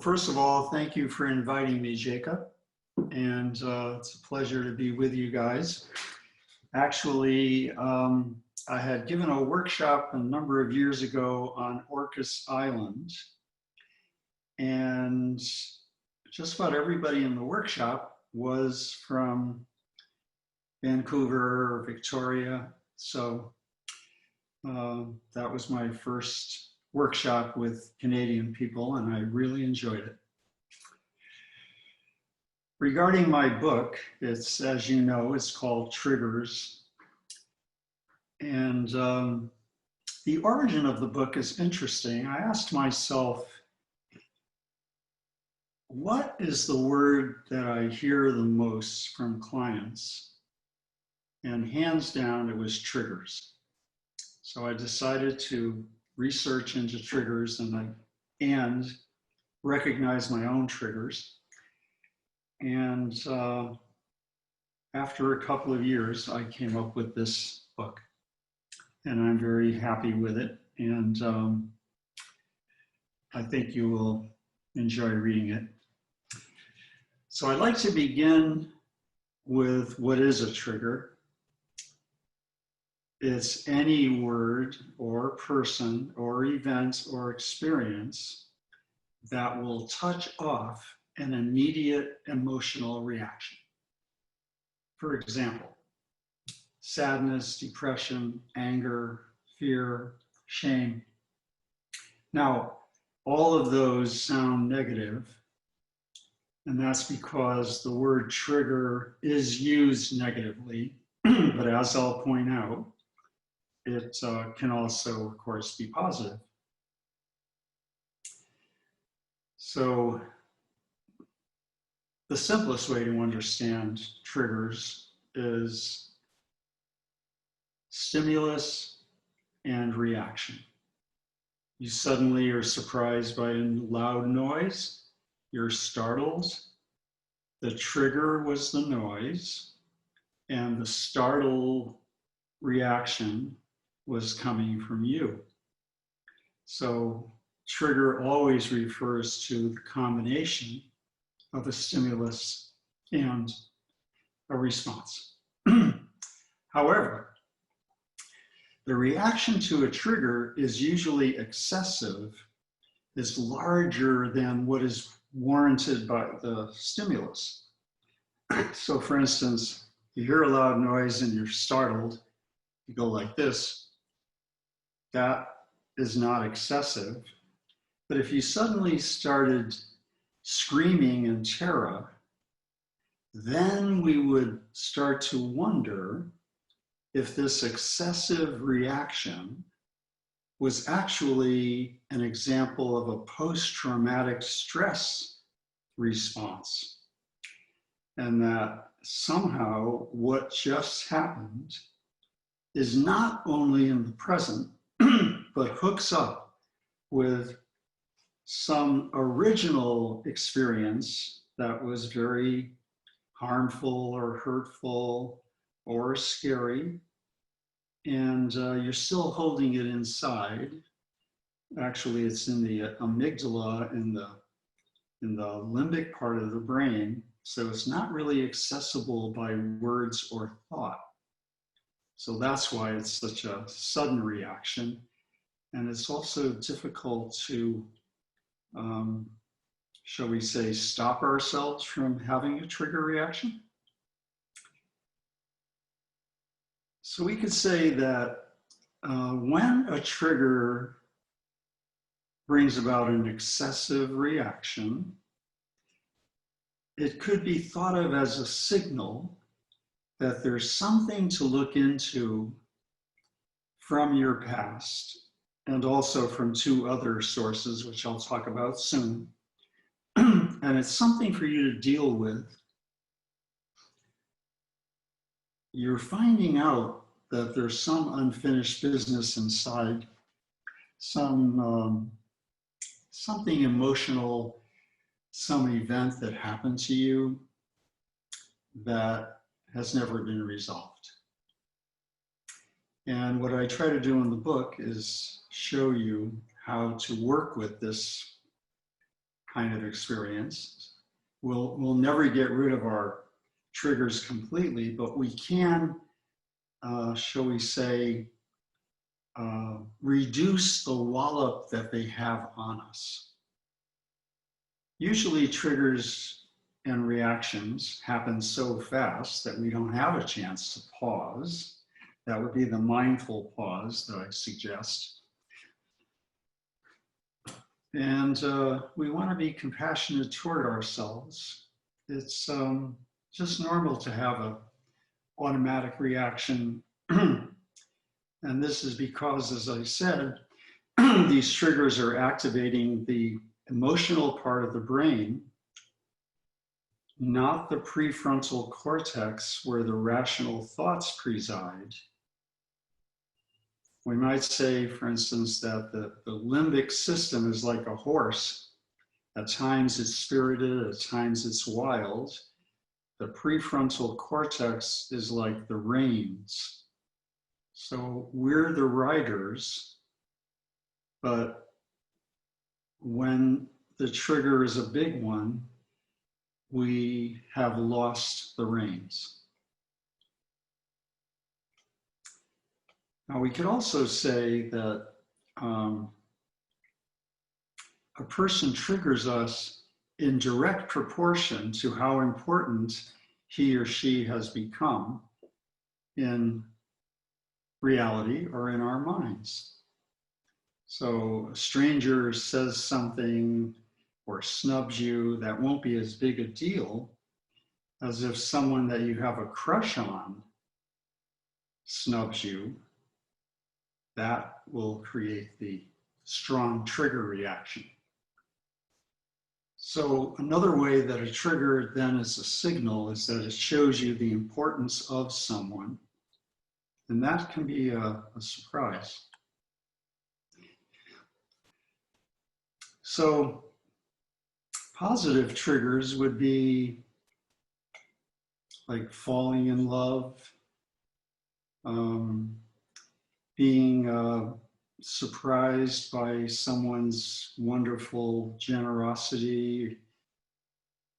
first of all, thank you for inviting me, Jacob. And it's a pleasure to be with you guys. Actually, I had given a workshop a number of years ago on Orcas Island. And just about everybody in the workshop was from Vancouver or Victoria. So that was my first workshop with Canadian people, and I really enjoyed it. Regarding my book, it's, as you know, it's called Triggers. And the origin of the book is interesting. I asked myself, what is the word that I hear the most from clients? And hands down, it was triggers. So I decided to research into triggers and recognize my own triggers. And after a couple of years, I came up with this book. And I'm very happy with it. And I think you will enjoy reading it. So I'd like to begin with what is a trigger. It's any word or person or event or experience that will touch off an immediate emotional reaction. For example, sadness, depression, anger, fear, shame. Now, all of those sound negative, and that's because the word trigger is used negatively, but as I'll point out, it can also, of course, be positive. So the simplest way to understand triggers is stimulus and reaction. You suddenly are surprised by a loud noise. You're startled. The trigger was the noise, and the startle reaction was coming from you. So trigger always refers to the combination of a stimulus and a response. However, the reaction to a trigger is usually excessive, is larger than what is warranted by the stimulus. So for instance, you hear a loud noise and you're startled, you go like this. That is not excessive. But if you suddenly started screaming in terror, then we would start to wonder if this excessive reaction was actually an example of a post-traumatic stress response. And that somehow what just happened is not only in the present, but hooks up with some original experience that was very harmful or hurtful or scary, and you're still holding it inside. Actually, it's in the amygdala, in the limbic part of the brain, so it's not really accessible by words or thought. So that's why it's such a sudden reaction, and it's also difficult to, shall we say, stop ourselves from having a trigger reaction. So we could say that when a trigger brings about an excessive reaction, it could be thought of as a signal that there's something to look into from your past, and also from two other sources, which I'll talk about soon. And it's something for you to deal with. You're finding out that there's some unfinished business inside, something emotional, some event that happened to you that has never been resolved. And what I try to do in the book is show you how to work with this kind of experience. We'll never get rid of our triggers completely, but we can, shall we say, reduce the wallop that they have on us. Usually triggers and reactions happen so fast that we don't have a chance to pause. That would be the mindful pause that I suggest. And we want to be compassionate toward ourselves. It's just normal to have an automatic reaction. And this is because, as I said, these triggers are activating the emotional part of the brain, not the prefrontal cortex where the rational thoughts preside. We might say, for instance, that the limbic system is like a horse. At times it's spirited, at times it's wild. The prefrontal cortex is like the reins. So we're the riders, but when the trigger is a big one, we have lost the reins. Now we could also say that a person triggers us in direct proportion to how important he or she has become in reality or in our minds. So a stranger says something or snubs you, that won't be as big a deal as if someone that you have a crush on snubs you. That will create the strong trigger reaction. So another way that a trigger then is a signal is that it shows you the importance of someone. And that can be a surprise. So positive triggers would be like falling in love, being surprised by someone's wonderful generosity,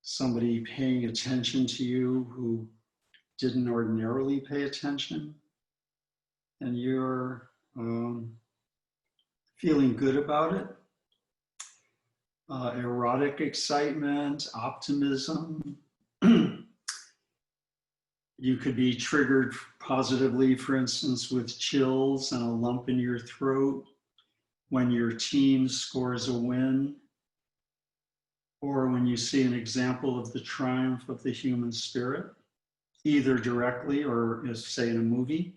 somebody paying attention to you who didn't ordinarily pay attention, and you're feeling good about it. Erotic excitement, optimism. You could be triggered positively, for instance, with chills and a lump in your throat when your team scores a win, or when you see an example of the triumph of the human spirit, either directly or, as say, in a movie.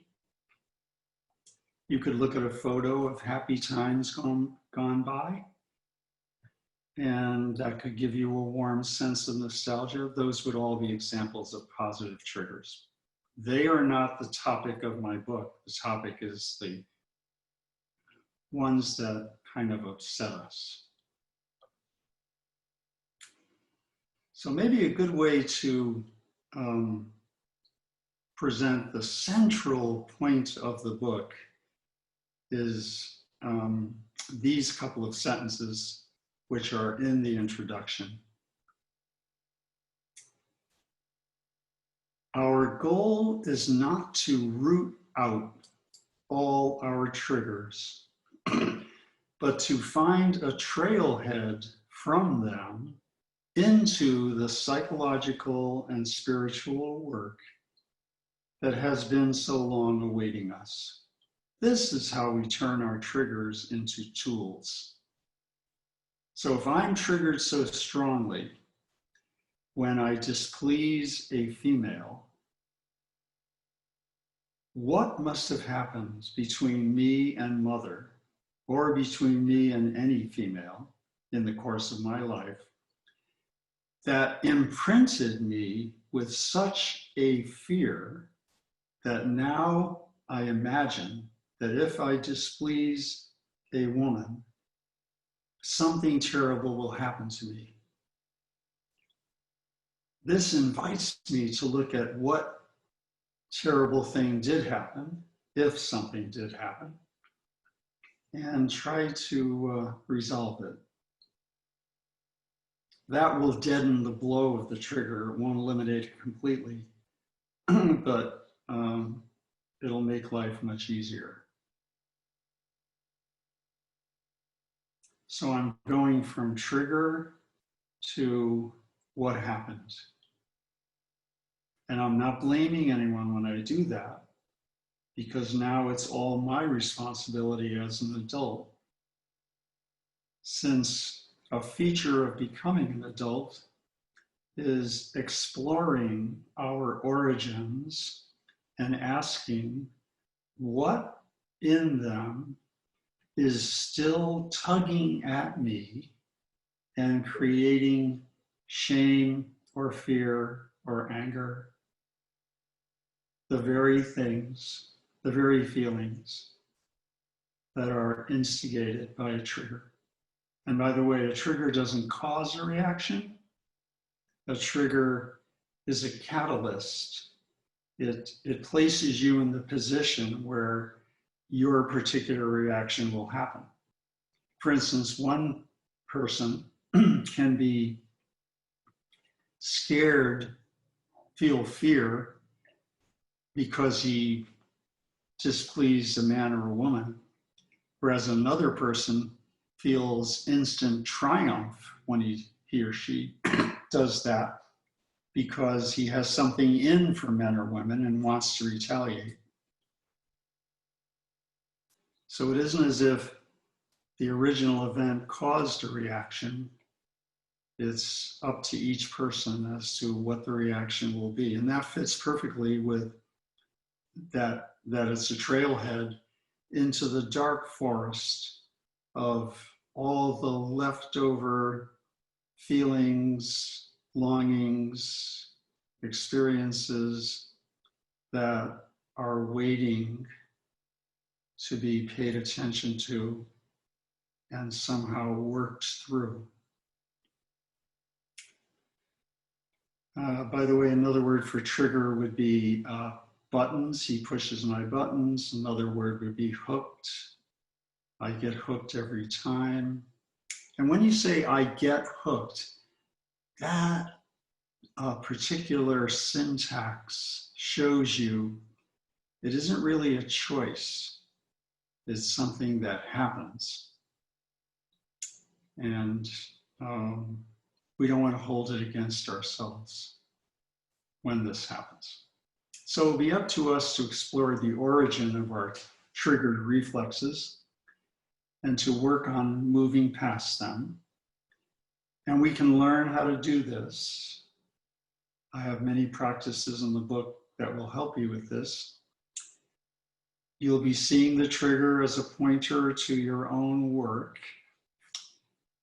You could look at a photo of happy times gone by, and that could give you a warm sense of nostalgia. Those would all be examples of positive triggers. They are not the topic of my book. The topic is the ones that kind of upset us. So maybe a good way to present the central point of the book is these couple of sentences which are in the introduction. Our goal is not to root out all our triggers, but to find a trailhead from them into the psychological and spiritual work that has been so long awaiting us. This is how we turn our triggers into tools. So if I'm triggered so strongly when I displease a female, what must have happened between me and mother, or between me and any female in the course of my life, that imprinted me with such a fear that now I imagine that if I displease a woman, something terrible will happen to me. This invites me to look at what terrible thing did happen, if something did happen, and try to resolve it. that will deaden the blow of the trigger. It won't eliminate it completely, but it'll make life much easier. So I'm going from trigger to what happened. And I'm not blaming anyone when I do that, because now it's all my responsibility as an adult. Since a feature of becoming an adult is exploring our origins and asking what in them is still tugging at me and creating shame or fear or anger, the very things, the very feelings that are instigated by a trigger. And by the way, a trigger doesn't cause a reaction. A trigger is a catalyst. It places you in the position where your particular reaction will happen. For instance, one person can be scared, feel fear because he displeased a man or a woman, whereas another person feels instant triumph when he or she does that because he has something in for men or women and wants to retaliate. So it isn't as if the original event caused a reaction. It's up to each person as to what the reaction will be. And that fits perfectly with that it's a trailhead into the dark forest of all the leftover feelings, longings, experiences that are waiting to be paid attention to and somehow worked through. By the way, another word for trigger would be buttons. He pushes my buttons. Another word would be hooked. I get hooked every time. And when you say I get hooked, that particular syntax shows you it isn't really a choice. It's something that happens. And we don't want to hold it against ourselves when this happens. So it'll be up to us to explore the origin of our triggered reflexes and to work on moving past them. And we can learn how to do this. I have many practices in the book that will help you with this. You'll be seeing the trigger as a pointer to your own work.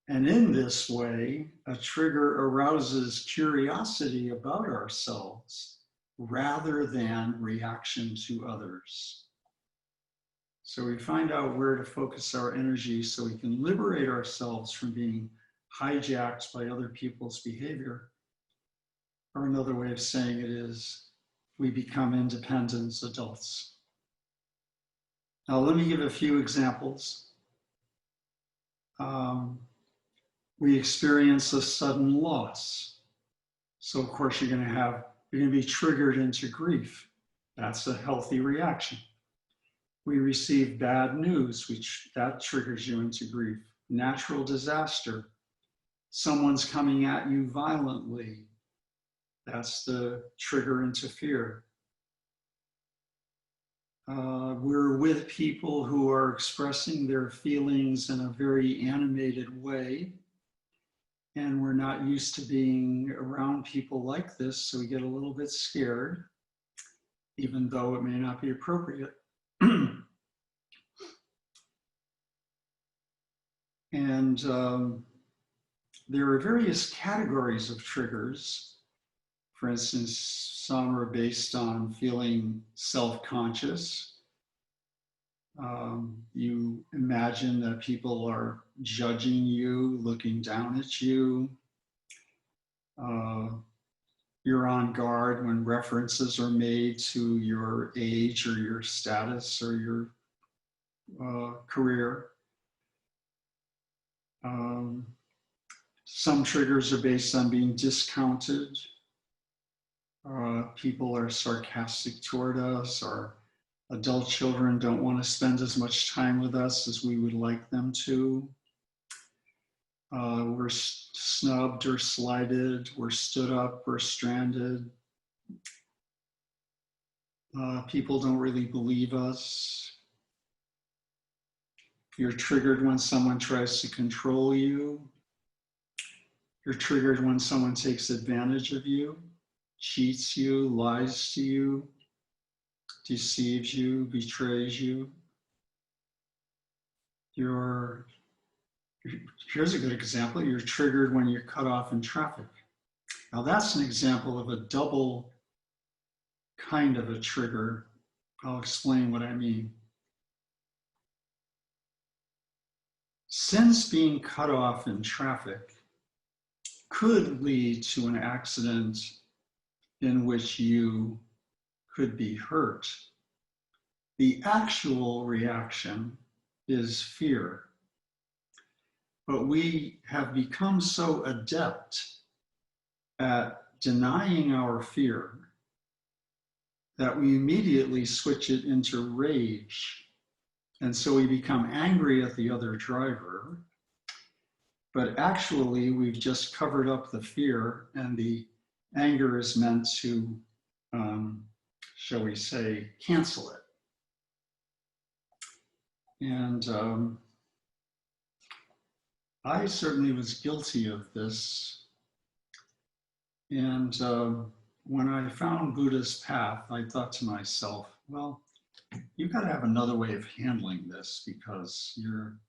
And in this way, a trigger arouses curiosity about ourselves rather than reaction to others. So we find out where to focus our energy so we can liberate ourselves from being hijacked by other people's behavior. Or another way of saying it is, we become independent adults. Now, let me give a few examples. We experience a sudden loss. So of course you're going to be triggered into grief. That's a healthy reaction. We receive bad news, that triggers you into grief. Natural disaster. Someone's coming at you violently. That's the trigger into fear. We're with people who are expressing their feelings in a very animated way. And we're not used to being around people like this, so we get a little bit scared, even though it may not be appropriate. And there are various categories of triggers. For instance, some are based on feeling self-conscious. You imagine that people are judging you, looking down at you. You're on guard when references are made to your age or your status or your career. Some triggers are based on being discounted. People are sarcastic toward us, or adult children don't want to spend as much time with us as we would like them to. We're snubbed or slighted, we're stood up, we're stranded. People don't really believe us. You're triggered when someone tries to control you. You're triggered when someone takes advantage of you, cheats you, lies to you, deceives you, betrays you. Here's a good example. You're triggered when you're cut off in traffic. Now that's an example of a double kind of a trigger. I'll explain what I mean. Since being cut off in traffic could lead to an accident in which you could be hurt, the actual reaction is fear. But we have become so adept at denying our fear that we immediately switch it into rage. And so we become angry at the other driver, but actually we've just covered up the fear, and the anger is meant to, shall we say, cancel it. And I certainly was guilty of this. And when I found Buddha's path, I thought to myself, well, you've got to have another way of handling this, because you're,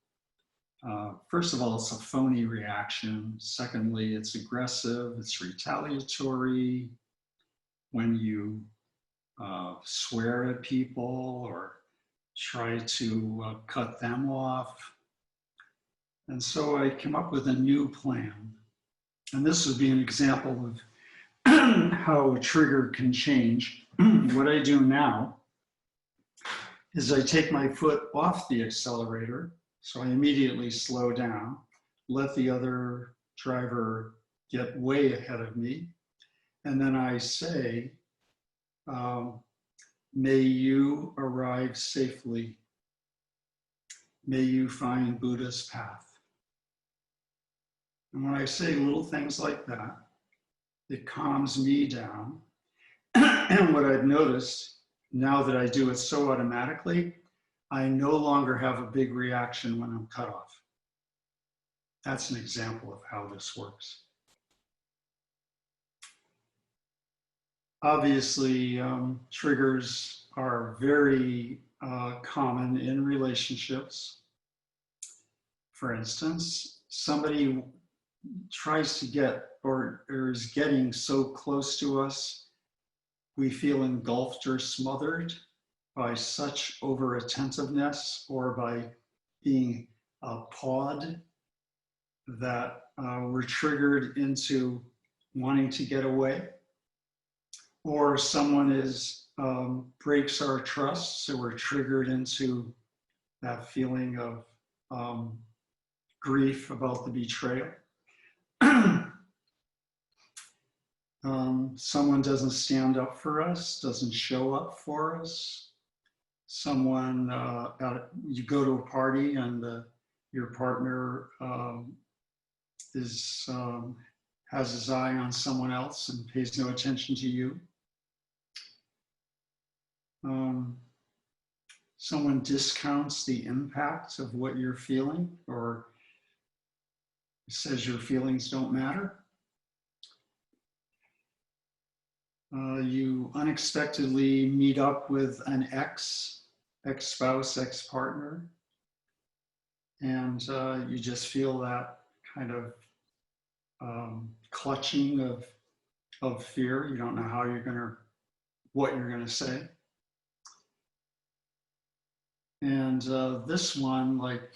first of all, it's a phony reaction. Secondly, it's aggressive, it's retaliatory. When you swear at people or try to cut them off. And so I came up with a new plan. And this would be an example of how a trigger can change. What I do now is I take my foot off the accelerator, so I immediately slow down, let the other driver get way ahead of me, and then I say, may you arrive safely. May you find Buddha's path. And when I say little things like that, it calms me down. And what I've noticed, now that I do it so automatically, I no longer have a big reaction when I'm cut off. That's an example of how this works. Obviously, triggers are very common in relationships. For instance, somebody tries to get or is getting so close to us, we feel engulfed or smothered by such over-attentiveness or by being pawed that we're triggered into wanting to get away. Or someone breaks our trust, so we're triggered into that feeling of grief about the betrayal. Someone doesn't stand up for us, doesn't show up for us. Someone, you go to a party and your partner has his eye on someone else and pays no attention to you. Someone discounts the impact of what you're feeling, or says your feelings don't matter. You unexpectedly meet up with an ex-spouse, ex-partner, and you just feel that kind of clutching of fear. You don't know what you're gonna say. And this one, like,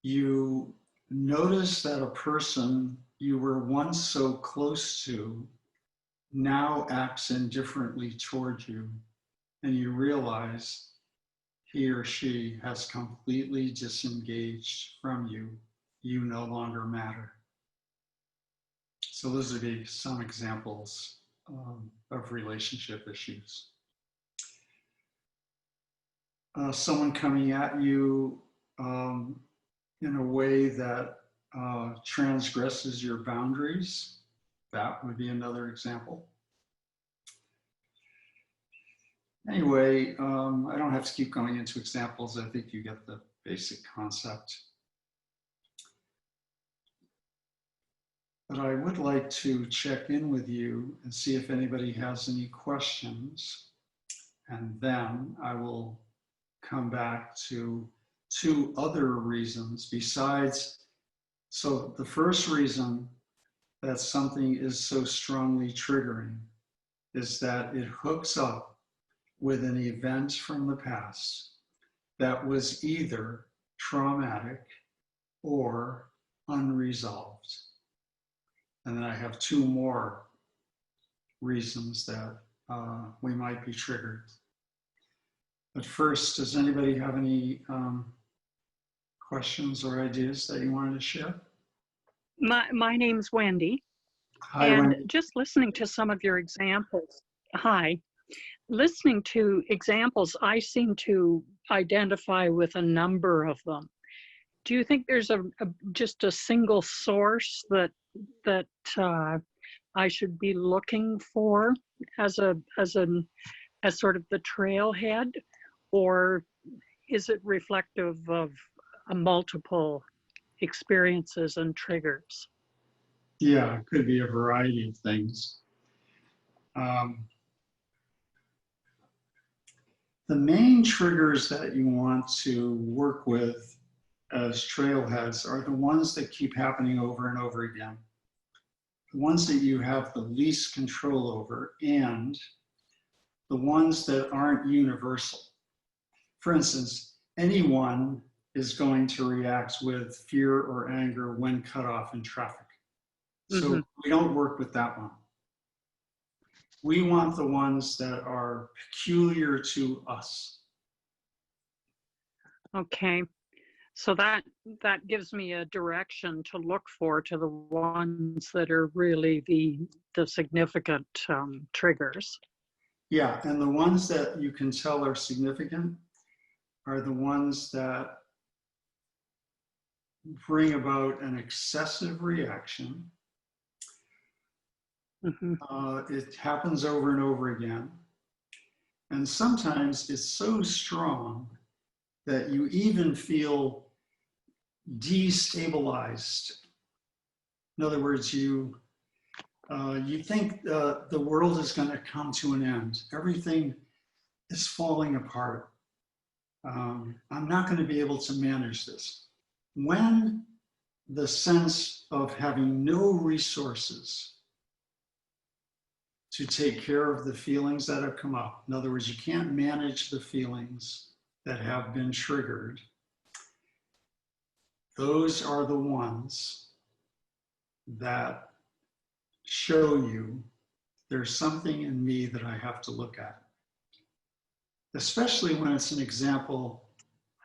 you notice that a person you were once so close to now acts indifferently toward you, and you realize he or she has completely disengaged from you. You no longer matter. So those would be some examples of relationship issues. Someone coming at you in a way that transgresses your boundaries, that would be another example. Anyway, I don't have to keep going into examples. I think you get the basic concept. But I would like to check in with you and see if anybody has any questions. And then I will come back to two other reasons besides. So the first reason that something is so strongly triggering is that it hooks up with an event from the past that was either traumatic or unresolved. And then I have two more reasons that we might be triggered. But first, does anybody have any questions or ideas that you wanted to share? My name's Wendy. Hi, and Wendy. Just listening to some of your examples. Hi. Listening to examples, I seem to identify with a number of them. Do you think there's just a single source that I should be looking for as sort of the trailhead, or is it reflective of multiple experiences and triggers? Yeah, it could be a variety of things. The main triggers that you want to work with as trailheads are the ones that keep happening over and over again. The ones that you have the least control over, and the ones that aren't universal. For instance, anyone is going to react with fear or anger when cut off in traffic. So we don't work with that one. We want the ones that are peculiar to us. Okay, so that gives me a direction to look for, to the ones that are really the significant triggers. Yeah, and the ones that you can tell are significant are the ones that bring about an excessive reaction. It happens over and over again. And sometimes it's so strong that you even feel destabilized. In other words, you think the world is going to come to an end. Everything is falling apart. I'm not going to be able to manage this. When the sense of having no resources to take care of the feelings that have come up, in other words, you can't manage the feelings that have been triggered, those are the ones that show you there's something in me that I have to look at. Especially when it's an example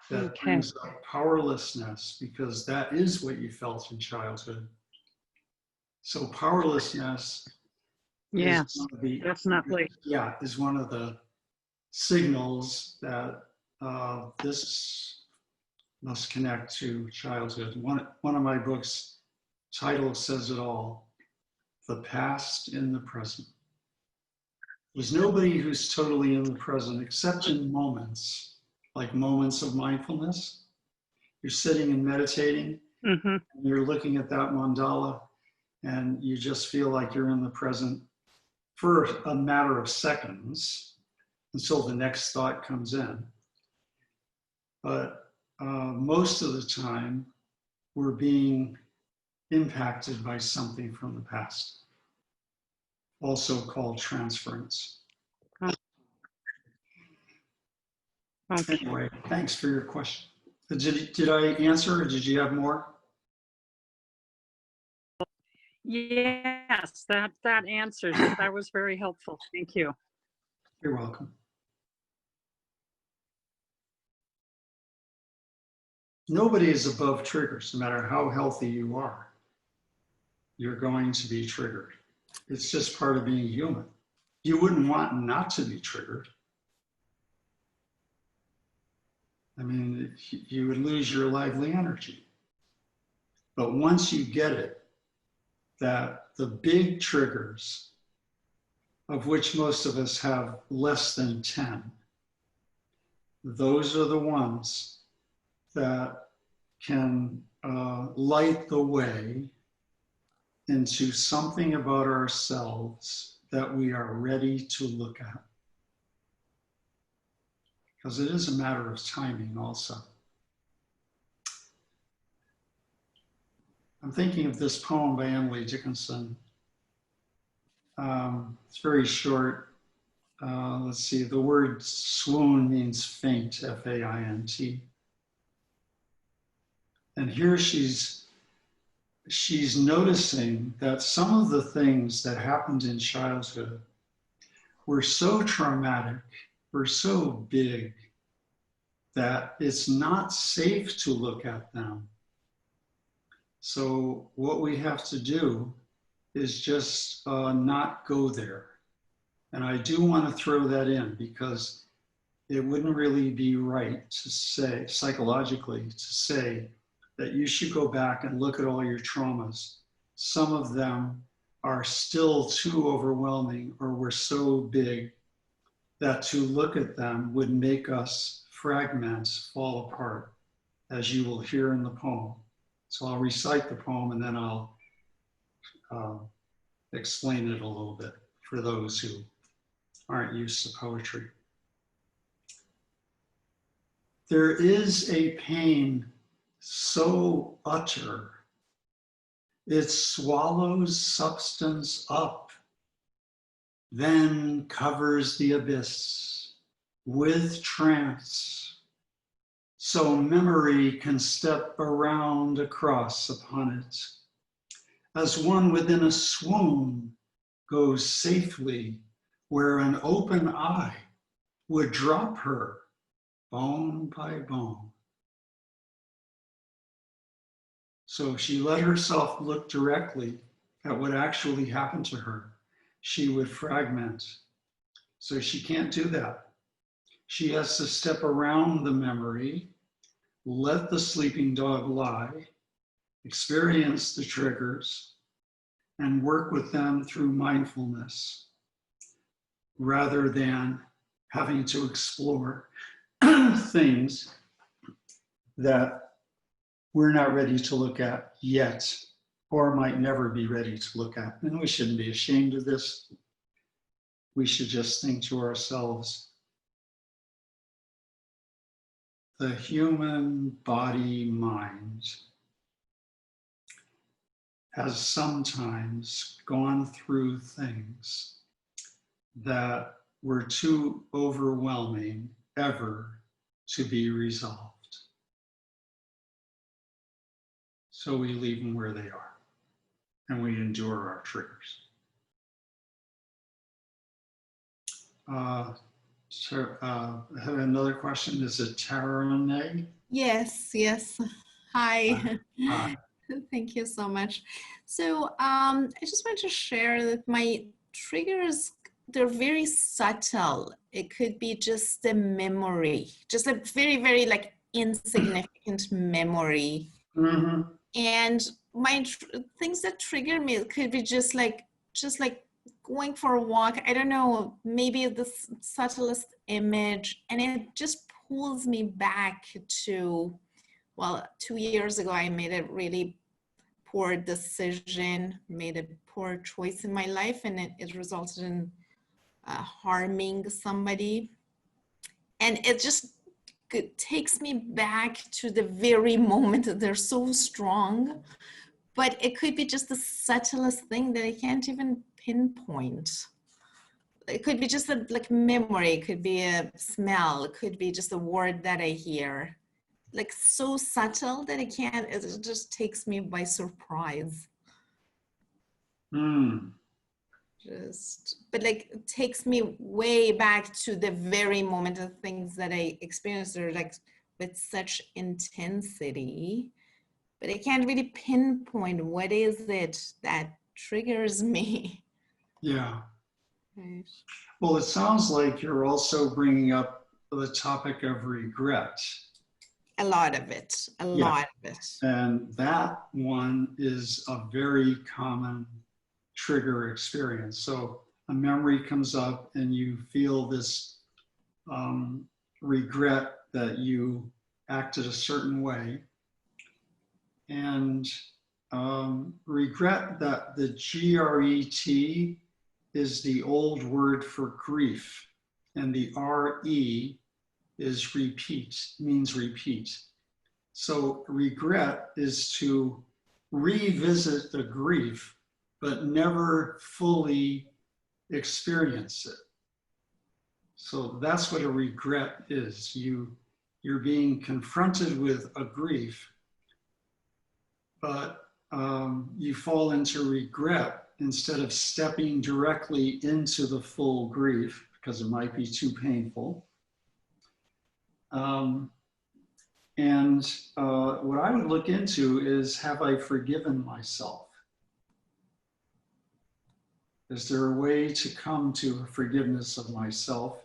that brings up powerlessness, because that is what you felt in childhood. So powerlessness definitely. Yeah, is one of the signals that this must connect to childhood. One of my books, title says it all: The Past in the Present. There's nobody who's totally in the present except in moments, like moments of mindfulness. You're sitting and meditating, and you're looking at that mandala, and you just feel like you're in the present for a matter of seconds until the next thought comes in. But most of the time, we're being impacted by something from the past, also called transference. Okay. Anyway, thanks for your question. Did I answer, or did you have more? Yes, that answers it. That was very helpful. Thank you. You're welcome. Nobody is above triggers, no matter how healthy you are. you're going to be triggered. It's just part of being human. You wouldn't want not to be triggered. I mean, you would lose your lively energy. But once you get it, that the big triggers, of which most of us have less than 10, those are the ones that can light the way into something about ourselves that we are ready to look at. Because it is a matter of timing also. I'm thinking of this poem by Emily Dickinson. It's very short. Let's see, the word swoon means faint, F-A-I-N-T. And here she's noticing that some of the things that happened in childhood were so traumatic, were so big, that it's not safe to look at them. So what we have to do is just not go there. And I do want to throw that in because it wouldn't really be right to say, psychologically, to say that you should go back and look at all your traumas. Some of them are still too overwhelming or were so big that to look at them would make us fragments fall apart, as you will hear in the poem. So I'll recite the poem and then I'll explain it a little bit for those who aren't used to poetry. There is a pain so utter, it swallows substance up, then covers the abyss with trance, so memory can step around across upon it, as one within a swoon goes safely where an open eye would drop her bone by bone. So if she let herself look directly at what actually happened to her, she would fragment. So she can't do that. She has to step around the memory, let the sleeping dog lie, experience the triggers, and work with them through mindfulness, rather than having to explore things that we're not ready to look at yet, or might never be ready to look at. And we shouldn't be ashamed of this. We should just think to ourselves, the human body mind has sometimes gone through things that were too overwhelming ever to be resolved. So we leave them where they are, and we endure our triggers. I have another question. Is it Tara Renee? Yes. Hi. Hi. Thank you so much. So I just want to share that my triggers, they're very subtle. It could be just a memory, just a very, very like insignificant memory. Mm-hmm. And my things that trigger me could be just like going for a walk. I don't know, maybe the subtlest image, and it just pulls me back to, well, 2 years ago, I made a really poor decision, made a poor choice in my life, and it resulted in harming somebody. And it just takes me back to the very moment that they're so strong, but it could be just the subtlest thing that I can't even pinpoint. It could be just a like memory, it could be a smell, it could be just a word that I hear. Like so subtle that it just takes me by surprise. But like it takes me way back to the very moment of things that I experienced, or like with such intensity but I can't really pinpoint what is it that triggers me. Yeah. Right. Well, it sounds like you're also bringing up the topic of regret. A lot of it, a Yeah. lot of it. And that one is a very common trigger experience. So a memory comes up and you feel this regret that you acted a certain way. And regret, that the GRET is the old word for grief, and the RE is repeat, means repeat. So regret is to revisit the grief, but never fully experience it. So that's what a regret is. You're being confronted with a grief, but you fall into regret instead of stepping directly into the full grief because it might be too painful. What I would look into is, have I forgiven myself? Is there a way to come to forgiveness of myself?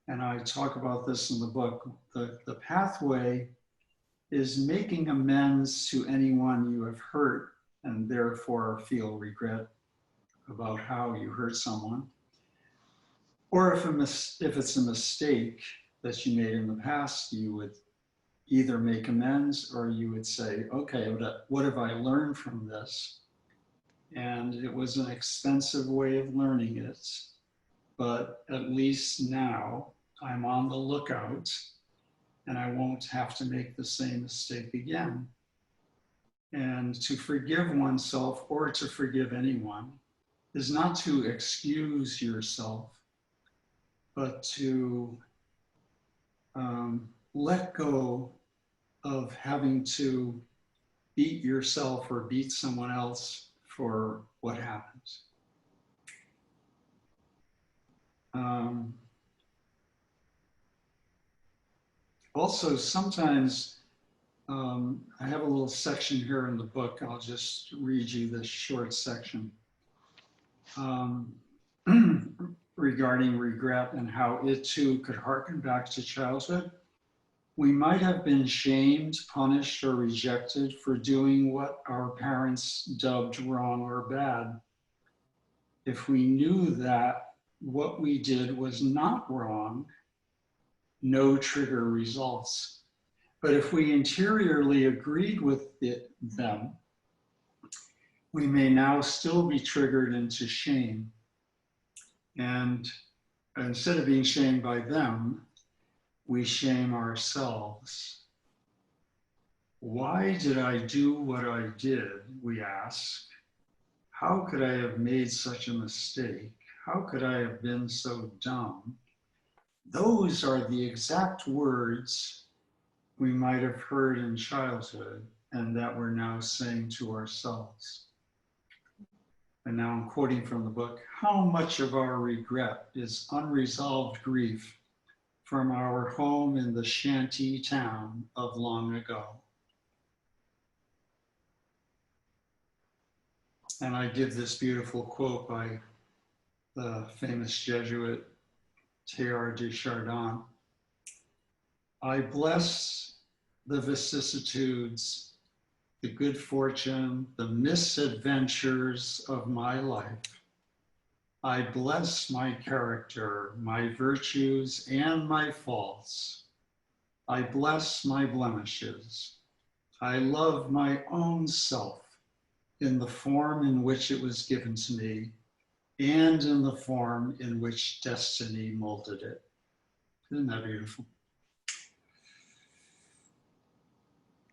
And I talk about this in the book. The pathway is making amends to anyone you have hurt and therefore feel regret about how you hurt someone. Or if it's a mistake that you made in the past, you would either make amends or you would say, okay, what have I learned from this? And it was an expensive way of learning it, but at least now I'm on the lookout and I won't have to make the same mistake again. And to forgive oneself or to forgive anyone is not to excuse yourself, but to let go of having to beat yourself or beat someone else for what happened. Also, sometimes I have a little section here in the book. I'll just read you this short section regarding regret and how it too could harken back to childhood. We might have been shamed, punished, or rejected for doing what our parents dubbed wrong or bad. If we knew that what we did was not wrong, no trigger results. But if we interiorly agreed with them, we may now still be triggered into shame. And instead of being shamed by them, we shame ourselves. Why did I do what I did, we ask? How could I have made such a mistake? How could I have been so dumb? Those are the exact words we might have heard in childhood and that we're now saying to ourselves. And now I'm quoting from the book, how much of our regret is unresolved grief from our home in the shanty town of long ago? And I give this beautiful quote by the famous Jesuit Teilhard de Chardin. I bless the vicissitudes, the good fortune, the misadventures of my life. I bless my character, my virtues, and my faults. I bless my blemishes. I love my own self in the form in which it was given to me and in the form in which destiny molded it. Isn't that beautiful?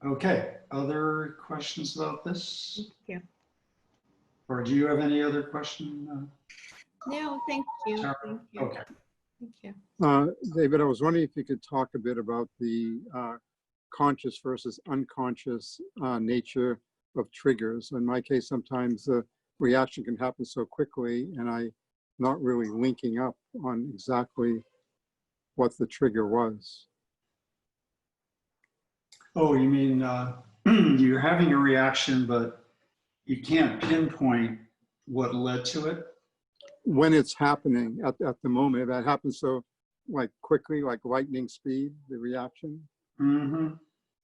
Okay, other questions about this? Yeah. Or do you have any other question? No, thank you. Tara? Thank you. Okay. Thank you. David, I was wondering if you could talk a bit about the conscious versus unconscious nature of triggers. In my case, sometimes the reaction can happen so quickly and I'm not really linking up on exactly what the trigger was. Oh, you mean you're having a reaction, but you can't pinpoint what led to it. When it's happening at the moment, that happens so like quickly, like lightning speed, the reaction. Mm-hmm.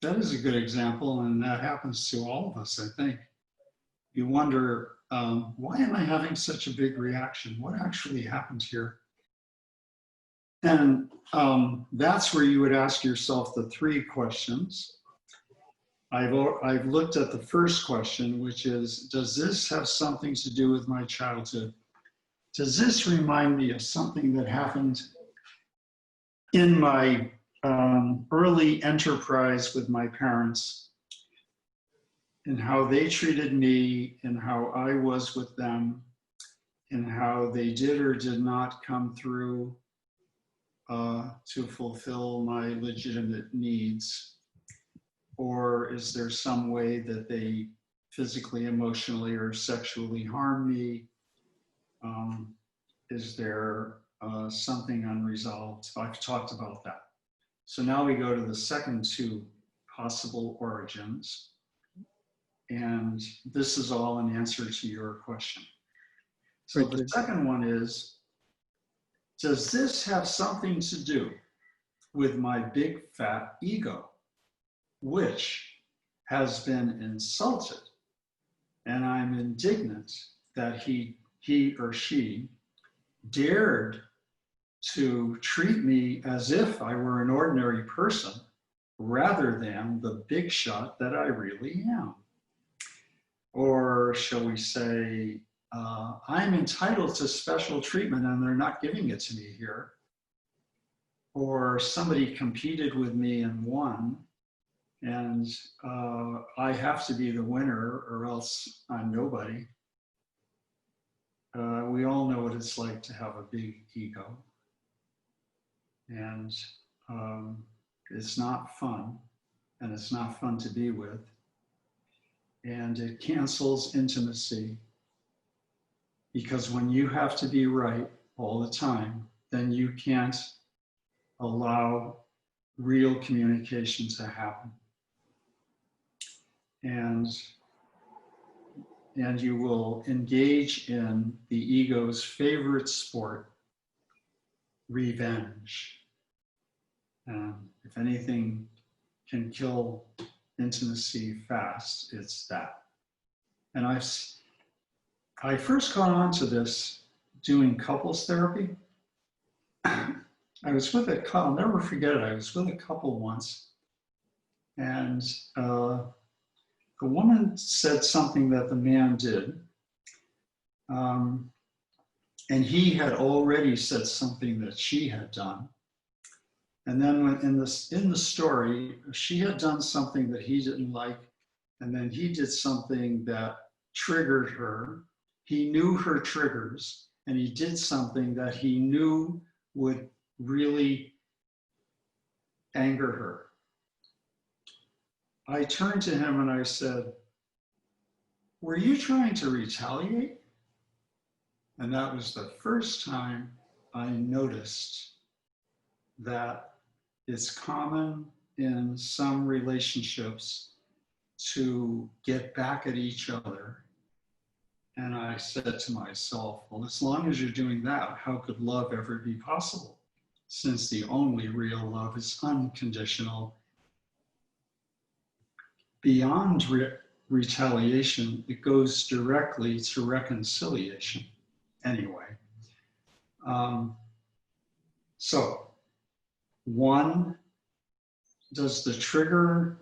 That is a good example, and that happens to all of us, I think. You wonder, why am I having such a big reaction? What actually happened here? And that's where you would ask yourself the 3 questions. I've looked at the first question, which is, does this have something to do with my childhood? Does this remind me of something that happened in my early enterprise with my parents, and how they treated me and how I was with them, and how they did or did not come through to fulfill my legitimate needs? Or is there some way that they physically, emotionally, or sexually harm me? Is there something unresolved? I've talked about that. So now we go to the second 2 possible origins. And this is all an answer to your question. So Thank the you. second one is, does this have something to do with my big fat ego, which has been insulted, and I'm indignant that he or she dared to treat me as if I were an ordinary person rather than the big shot that I really am? Or shall we say, I'm entitled to special treatment and they're not giving it to me here. Or somebody competed with me and won, and I have to be the winner or else I'm nobody. We all know what it's like to have a big ego. And it's not fun, and it's not fun to be with. And it cancels intimacy, because when you have to be right all the time, then you can't allow real communication to happen. And you will engage in the ego's favorite sport, revenge. If anything can kill intimacy fast, it's that. And I first got onto this doing couples therapy. I was with a couple, I'll never forget it. I was with a couple once, and the woman said something that the man did. And he had already said something that she had done. And then when in the story, she had done something that he didn't like, and then he did something that triggered her. He knew her triggers, and he did something that he knew would really anger her. I turned to him and I said, "Were you trying to retaliate?" And that was the first time I noticed that it's common in some relationships to get back at each other. And I said to myself, well, as long as you're doing that, how could love ever be possible? Since the only real love is unconditional. Beyond retaliation, it goes directly to reconciliation. Anyway, so 1, does the trigger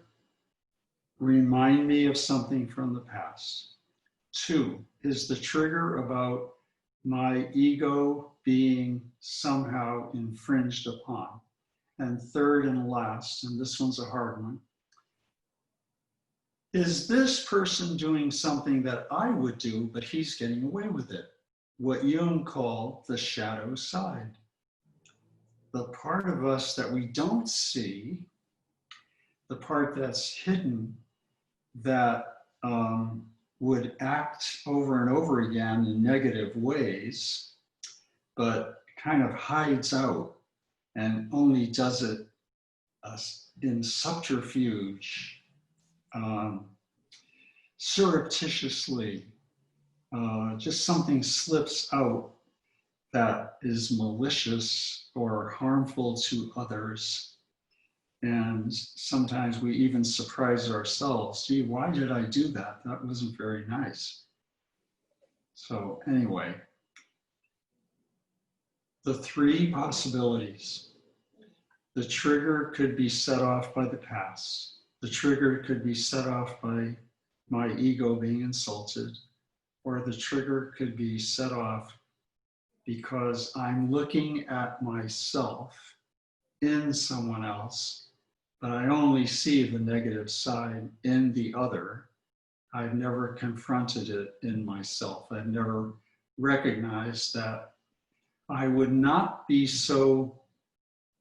remind me of something from the past? 2, is the trigger about my ego being somehow infringed upon? And 3rd and last, and this one's a hard one, is this person doing something that I would do, but he's getting away with it? What Jung called the shadow side. The part of us that we don't see, the part that's hidden, that would act over and over again in negative ways, but kind of hides out and only does it in subterfuge, surreptitiously, just something slips out that is malicious or harmful to others. And sometimes we even surprise ourselves. Gee, why did I do that? That wasn't very nice. So anyway, the three possibilities. The trigger could be set off by the past. The trigger could be set off by my ego being insulted, or the trigger could be set off because I'm looking at myself in someone else, but I only see the negative side in the other. I've never confronted it in myself. I've never recognized that I would not be so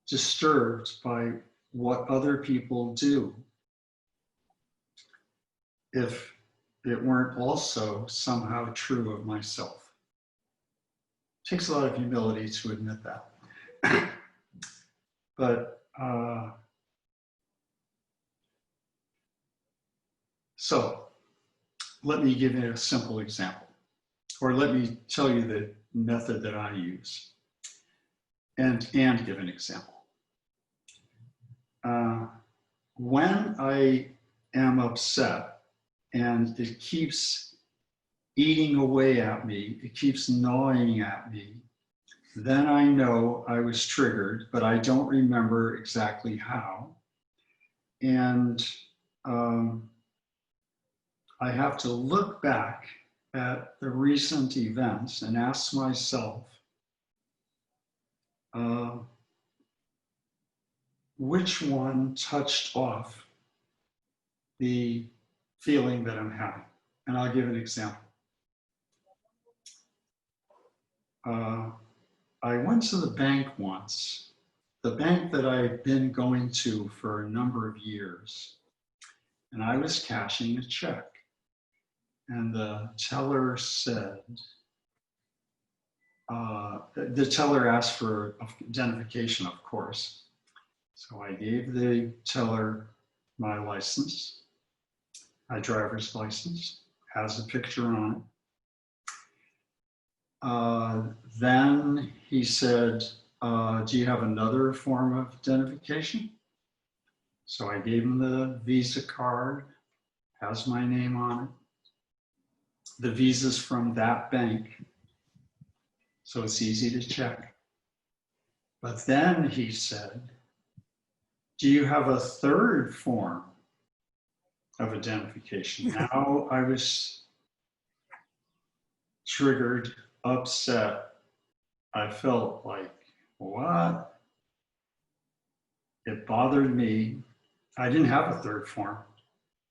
disturbed by what other people do if it weren't also somehow true of myself. It takes a lot of humility to admit that. But so let me give you a simple example, or let me tell you the method that I use and give an example. When I am upset and it keeps eating away at me, it keeps gnawing at me, then I know I was triggered, but I don't remember exactly how. And I have to look back at the recent events and ask myself, which one touched off the feeling that I'm having? And I'll give an example. I went to the bank once, the bank that I've been going to for a number of years, and I was cashing a check. And the teller said, the teller asked for identification, of course. So I gave the teller my license, my driver's license, has a picture on it. Then he said, do you have another form of identification? So I gave him the Visa card, has my name on it. The Visa's from that bank, so it's easy to check. But then he said, do you have a third form of identification? Now I was triggered, upset. I felt like, what? It bothered me. I didn't have a third form.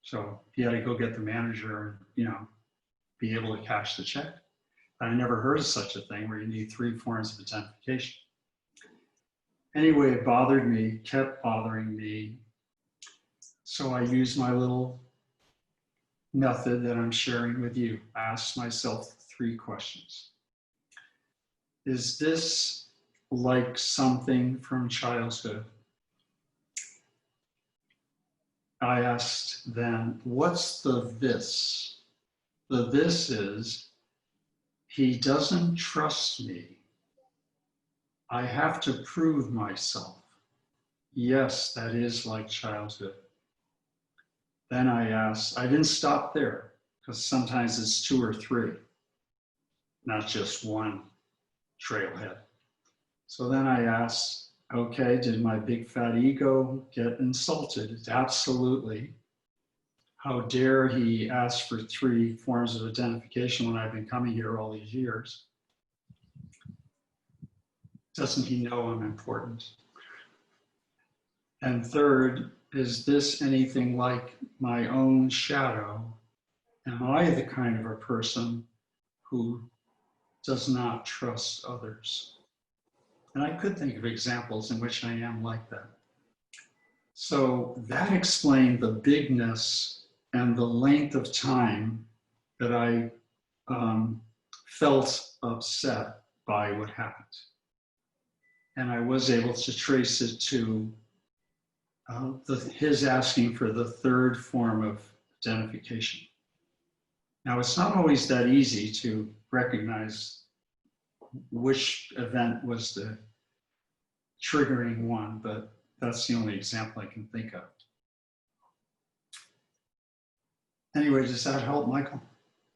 So he had to go get the manager and, be able to cash the check. I never heard of such a thing where you need 3 forms of identification. Anyway, it bothered me, kept bothering me. So I used my little method that I'm sharing with you. I asked myself 3 questions. Is this like something from childhood? I asked then, what's the this? The this is, he doesn't trust me. I have to prove myself. Yes, that is like childhood. Then I asked, I didn't stop there, because sometimes it's 2 or 3, not just one trailhead. So then I asked, okay, did my big fat ego get insulted? Absolutely. How dare he ask for 3 forms of identification when I've been coming here all these years? Doesn't he know I'm important? And third, is this anything like my own shadow? Am I the kind of a person who does not trust others? And I could think of examples in which I am like that. So that explained the bigness and the length of time that I felt upset by what happened. And I was able to trace it to his asking for the third form of identification. Now, it's not always that easy to recognize which event was the triggering one, but that's the only example I can think of. Anyway, does that help, Michael?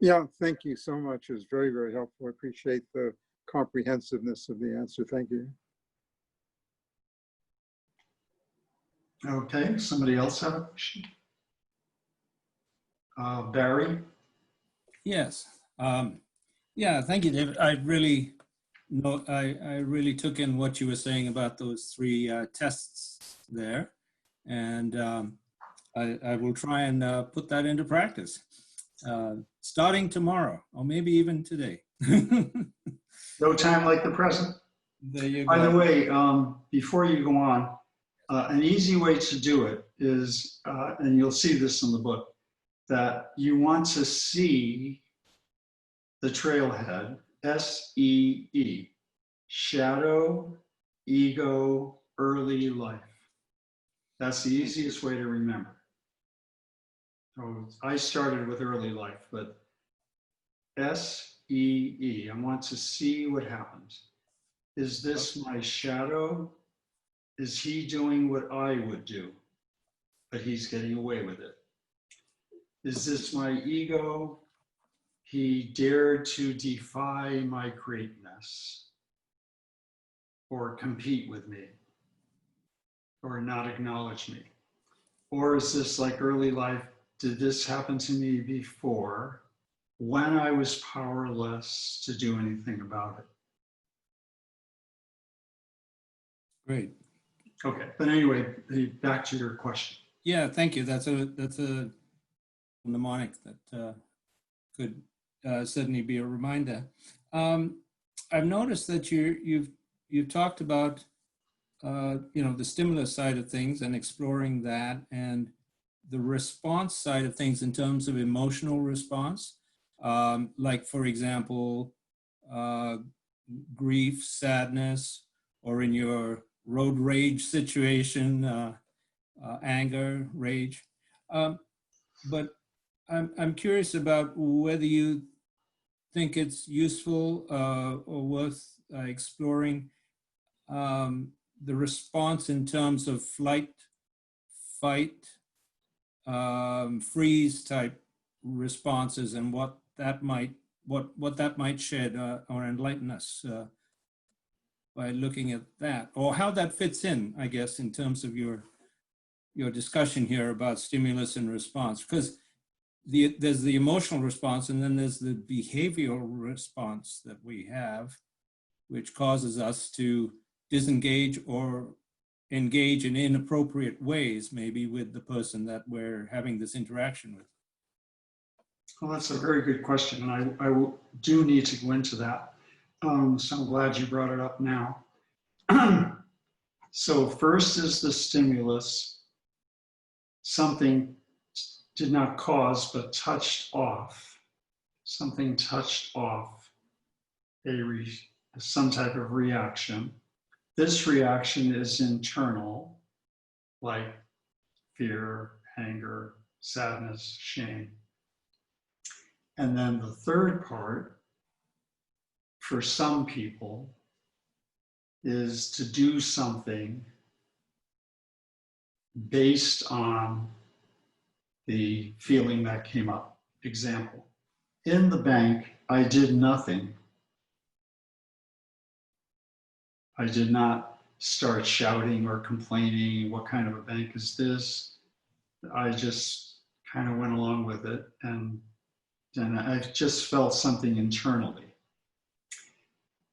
Yeah, thank you so much. It was very, very helpful. I appreciate the comprehensiveness of the answer. Thank you. Okay, somebody else have a question? Barry? Yes. Yeah, thank you, David. I really took in what you were saying about those three tests there, and I will try and put that into practice starting tomorrow, or maybe even today. No time like the present. There you go. By the way, before you go on, an easy way to do it is, and you'll see this in the book, that you want to see the trailhead, S-E-E, shadow, ego, early life. That's the easiest way to remember. So I started with early life, but S-E-E, I want to see what happens. Is this my shadow? Is he doing what I would do, but he's getting away with it? Is this my ego? He dared to defy my greatness, or compete with me, or not acknowledge me. Or is this like early life? Did this happen to me before, when I was powerless to do anything about it? Great. Okay, but anyway, back to your question. Yeah, thank you. That's a mnemonic that could certainly be a reminder. I've noticed that you've talked about the stimulus side of things and exploring that, and the response side of things in terms of emotional response, like for example, grief, sadness, or in your road rage situation, anger, rage. But I'm curious about whether you think it's useful or worth exploring the response in terms of flight, fight, freeze type responses, and what that might shed or enlighten us by looking at that, or how that fits in, I guess, in terms of your discussion here about stimulus and response, because there's the emotional response, and then there's the behavioral response that we have, which causes us to disengage or engage in inappropriate ways, maybe with the person that we're having this interaction with. Well, that's a very good question, and I do need to go into that. So I'm glad you brought it up now. So first is the stimulus. Something did not cause, but touched off. Something touched off some type of reaction. This reaction is internal, like fear, anger, sadness, shame. And then the third part, for some people, is to do something based on the feeling that came up. Example, in the bank, I did nothing. I did not start shouting or complaining, what kind of a bank is this? I just kind of went along with it, and I just felt something internally.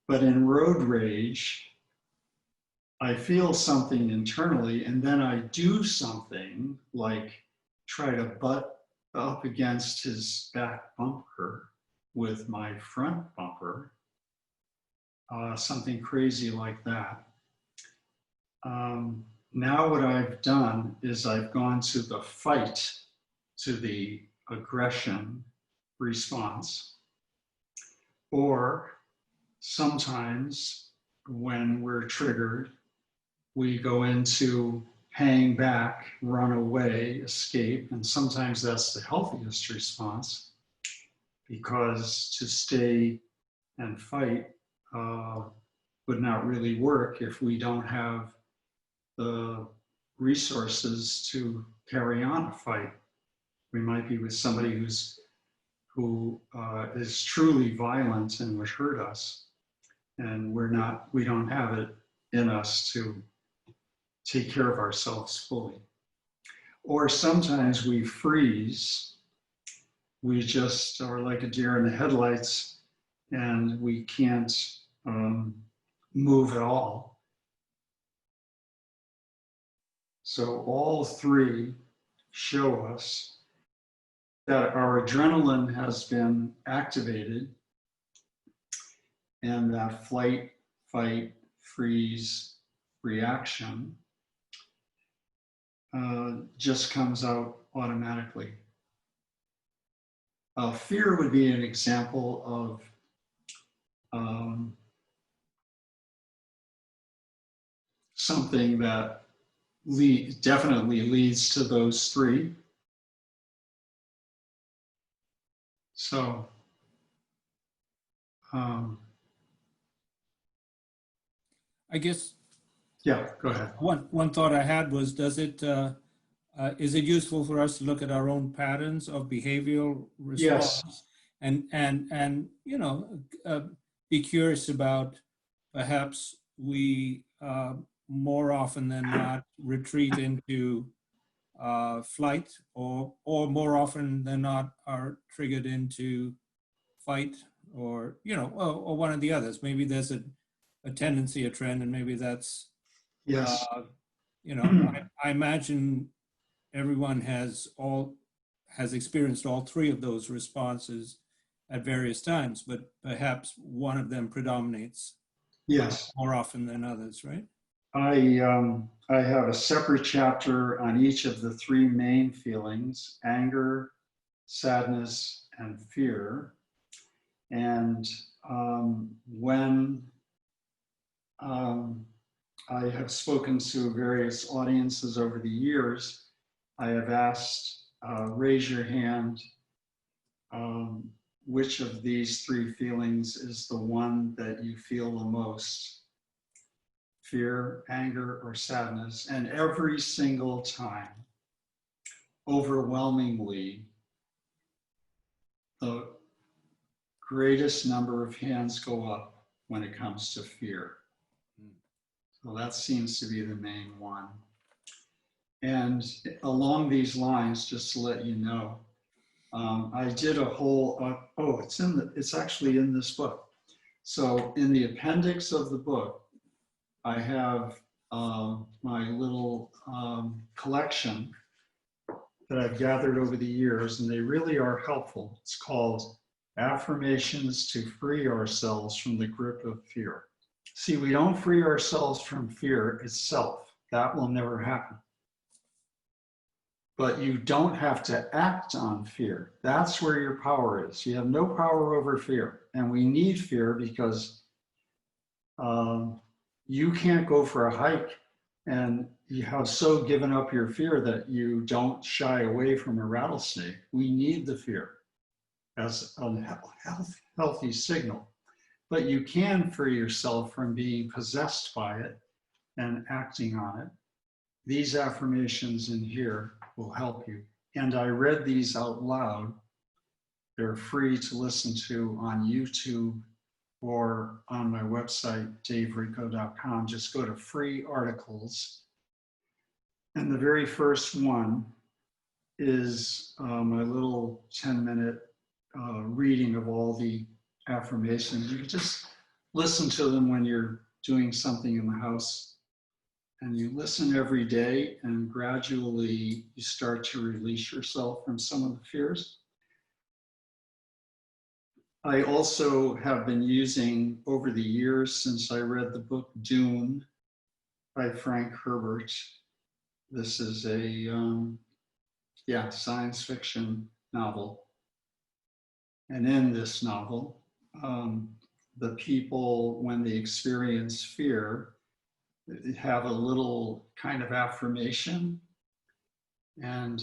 But in road rage, I feel something internally, and then I do something like try to butt up against his back bumper with my front bumper, something crazy like that. Now what I've done is I've gone to the fight, to the aggression response, or sometimes when we're triggered, we go into hang back, run away, escape. And sometimes that's the healthiest response, because to stay and fight would not really work if we don't have the resources to carry on a fight. We might be with somebody who is truly violent and would hurt us, and we don't have it in us to take care of ourselves fully. Or sometimes we freeze. We just are like a deer in the headlights, and we can't move at all. So all three show us that our adrenaline has been activated, and that flight, fight, freeze reaction just comes out automatically. Fear would be an example of something that definitely leads to those three. So, I guess yeah, go ahead. one thought I had was, is it useful for us to look at our own patterns of behavioral response? Yes. And be curious about, perhaps we more often than not retreat into flight, or more often than not are triggered into fight, or or one of the others. Maybe there's a tendency, a trend, and maybe that's Yes. I imagine everyone has experienced all three of those responses at various times, but perhaps one of them predominates Yes. more often than others, right? I have a separate chapter on each of the three main feelings: anger, sadness, and fear. And when I have spoken to various audiences over the years, I have asked, raise your hand, which of these three feelings is the one that you feel the most? Fear, anger, or sadness? And every single time, overwhelmingly, the greatest number of hands go up when it comes to fear. So that seems to be the main one. And along these lines, just to let you know, I did a whole, it's actually in this book. So in the appendix of the book, I have my little collection that I've gathered over the years, and they really are helpful. It's called Affirmations to Free Ourselves from the Grip of Fear. See, we don't free ourselves from fear itself. That will never happen. But you don't have to act on fear. That's where your power is. You have no power over fear. And we need fear because you can't go for a hike and you have so given up your fear that you don't shy away from a rattlesnake. We need the fear as a healthy signal. But you can free yourself from being possessed by it and acting on it. These affirmations in here will help you. And I read these out loud. They're free to listen to on YouTube or on my website, davericho.com. Just go to free articles. And the very first one is my little 10-minute reading of all the affirmations. You can just listen to them when you're doing something in the house, and you listen every day, and gradually you start to release yourself from some of the fears. I also have been using, over the years since I read the book Dune by Frank Herbert. This is a science fiction novel. And in this novel, the people, when they experience fear, have a little kind of affirmation, and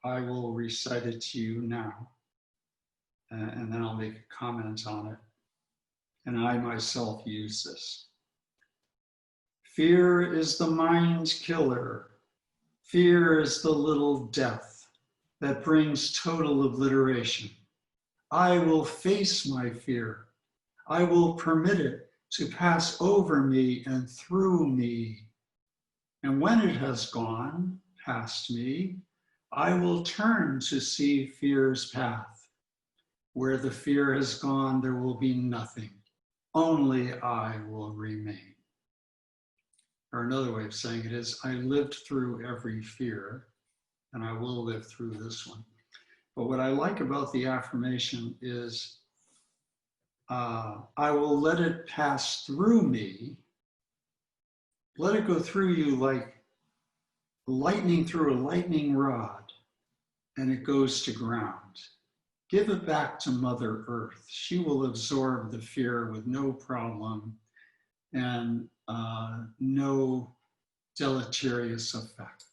I will recite it to you now, and then I'll make a comment on it. And I myself use this. Fear is the mind killer. Fear is the little death that brings total obliteration. I will face my fear. I will permit it to pass over me and through me. And when it has gone past me, I will turn to see fear's path. Where the fear has gone, there will be nothing. Only I will remain. Or another way of saying it is, I lived through every fear, and I will live through this one. But what I like about the affirmation is, I will let it pass through me. Let it go through you like lightning through a lightning rod, and it goes to ground. Give it back to Mother Earth. She will absorb the fear with no problem and no deleterious effect.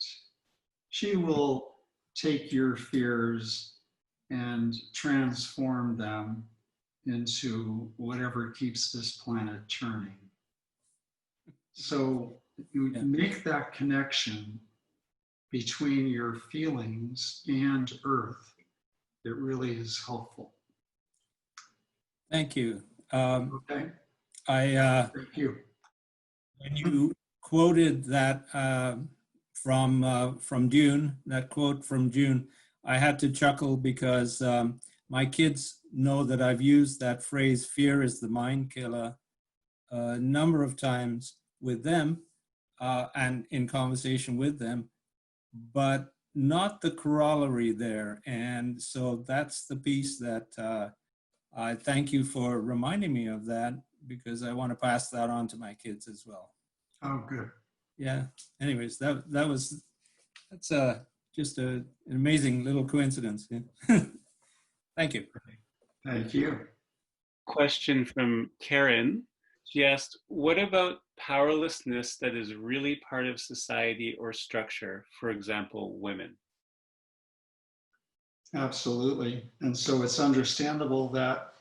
She will take your fears and transform them into whatever keeps this planet turning. So you make that connection between your feelings and Earth. It really is helpful. Thank you. Okay. Thank you. When you quoted that from Dune, that quote from Dune, I had to chuckle because my kids know that I've used that phrase, fear is the mind killer, a number of times with them and in conversation with them, but not the corollary there. And so that's the piece that I thank you for reminding me of that, because I want to pass that on to my kids as well. Oh, good. Yeah. Anyways, that's just an amazing little coincidence. Yeah. Thank you. Thank you. Question from Karen. She asked, what about powerlessness that is really part of society or structure, for example, women? Absolutely. And so it's understandable that